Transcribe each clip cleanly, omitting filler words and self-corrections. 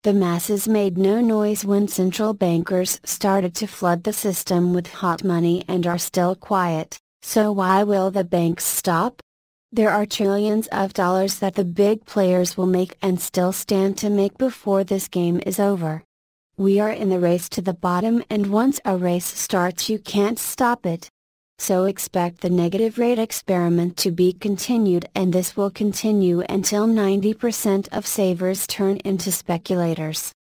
The masses made no noise when central bankers started to flood the system with hot money and are still quiet, so why will the banks stop? There are trillions of dollars that the big players will make and still stand to make before this game is over. We are in the race to the bottom, and once a race starts you can't stop it. So expect the negative rate experiment to be continued, and this will continue until 90% of savers turn into speculators.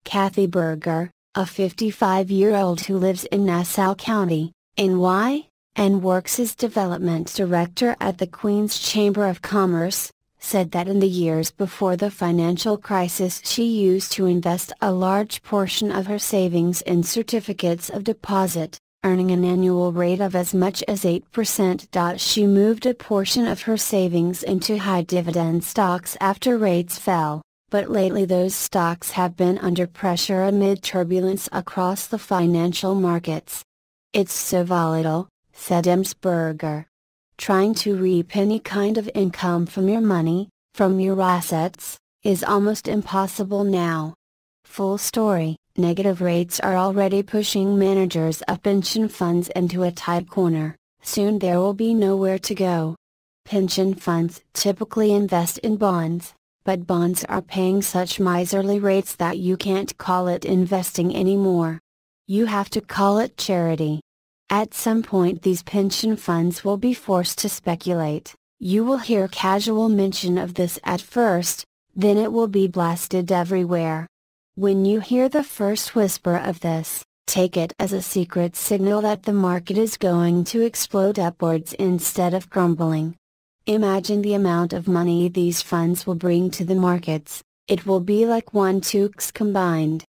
Kathy Berger, a 55-year-old who lives in Nassau County, NY, and works as development director at the Queen's Chamber of Commerce, said that in the years before the financial crisis she used to invest a large portion of her savings in certificates of deposit, earning an annual rate of as much as 8%. She moved a portion of her savings into high dividend stocks after rates fell, but lately those stocks have been under pressure amid turbulence across the financial markets. It's so volatile, said Ms. Berger. Trying to reap any kind of income from your money, from your assets, is almost impossible now. Full story. Negative rates are already pushing managers of pension funds into a tight corner. Soon there will be nowhere to go. Pension funds typically invest in bonds, but bonds are paying such miserly rates that you can't call it investing anymore. You have to call it charity. At some point these pension funds will be forced to speculate. You will hear casual mention of this at first, then it will be blasted everywhere. When you hear the first whisper of this, take it as a secret signal that the market is going to explode upwards instead of crumbling. Imagine the amount of money these funds will bring to the markets. It will be like 1-2x combined.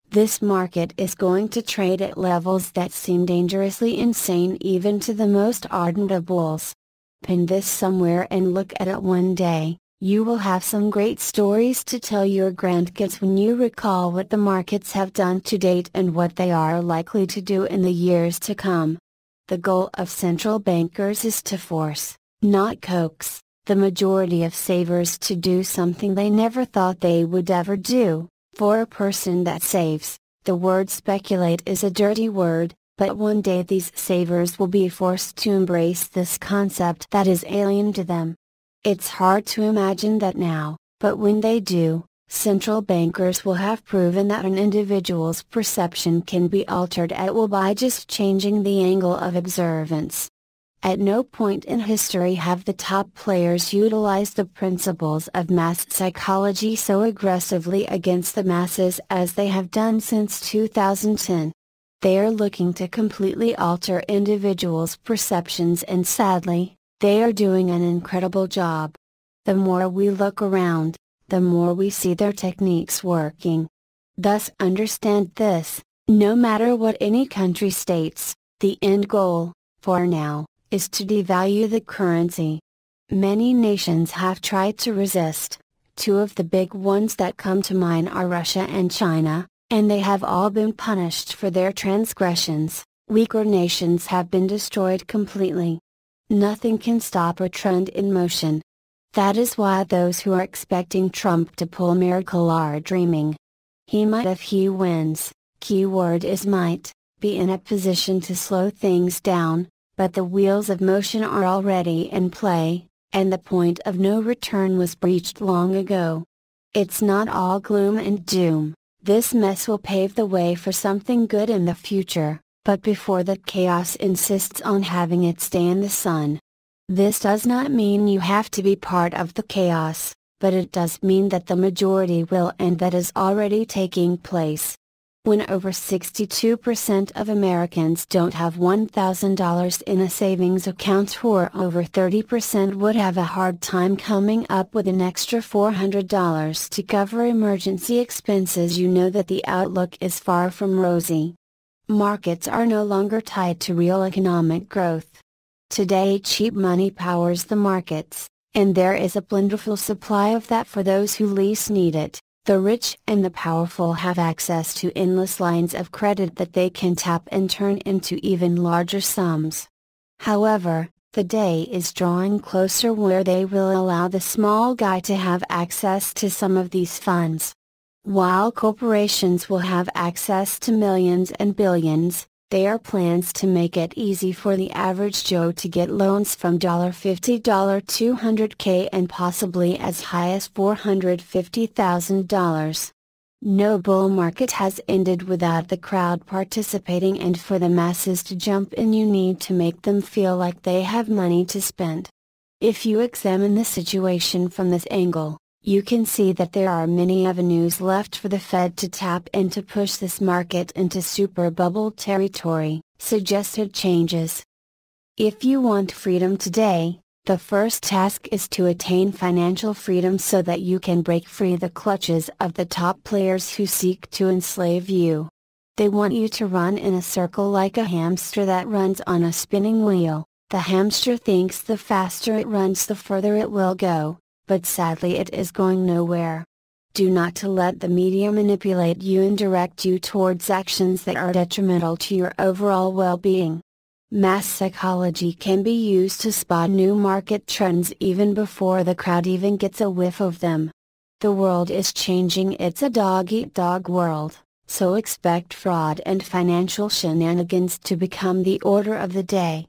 This market is going to trade at levels that seem dangerously insane even to the most ardent of bulls. Pin this somewhere and look at it one day. You will have some great stories to tell your grandkids when you recall what the markets have done to date and what they are likely to do in the years to come. The goal of central bankers is to force, not coax, the majority of savers to do something they never thought they would ever do. For a person that saves, the word speculate is a dirty word, but one day these savers will be forced to embrace this concept that is alien to them. It's hard to imagine that now, but when they do, central bankers will have proven that an individual's perception can be altered at will by just changing the angle of observance. At no point in history have the top players utilized the principles of mass psychology so aggressively against the masses as they have done since 2010. They are looking to completely alter individuals' perceptions, and sadly, they are doing an incredible job. The more we look around, the more we see their techniques working. Thus understand this, no matter what any country states, the end goal, for now, is to devalue the currency. Many nations have tried to resist. Two of the big ones that come to mind are Russia and China, and they have all been punished for their transgressions. Weaker nations have been destroyed completely. Nothing can stop a trend in motion. That is why those who are expecting Trump to pull a miracle are dreaming. He might, if he wins, keyword is might, be in a position to slow things down, but the wheels of motion are already in play, and the point of no return was breached long ago. It's not all gloom and doom. This mess will pave the way for something good in the future. But before that, chaos insists on having its day in the sun. This does not mean you have to be part of the chaos, but it does mean that the majority will, and that is already taking place. When over 62% of Americans don't have $1,000 in a savings account, or over 30% would have a hard time coming up with an extra $400 to cover emergency expenses, you know that the outlook is far from rosy. Markets are no longer tied to real economic growth. Today cheap money powers the markets, and there is a plentiful supply of that for those who least need it. The rich and the powerful have access to endless lines of credit that they can tap and turn into even larger sums. However, the day is drawing closer where they will allow the small guy to have access to some of these funds. While corporations will have access to millions and billions, there are plans to make it easy for the average Joe to get loans from $50, $200K and possibly as high as $450,000. No bull market has ended without the crowd participating, and for the masses to jump in you need to make them feel like they have money to spend. If you examine the situation from this angle, you can see that there are many avenues left for the Fed to tap and to push this market into super bubble territory. Suggested changes. If you want freedom today, the first task is to attain financial freedom so that you can break free the clutches of the top players who seek to enslave you. They want you to run in a circle like a hamster that runs on a spinning wheel. The hamster thinks the faster it runs the further it will go, but sadly it is going nowhere. Do not let the media manipulate you and direct you towards actions that are detrimental to your overall well-being. Mass psychology can be used to spot new market trends even before the crowd even gets a whiff of them. The world is changing. It's a dog-eat-dog world, so expect fraud and financial shenanigans to become the order of the day.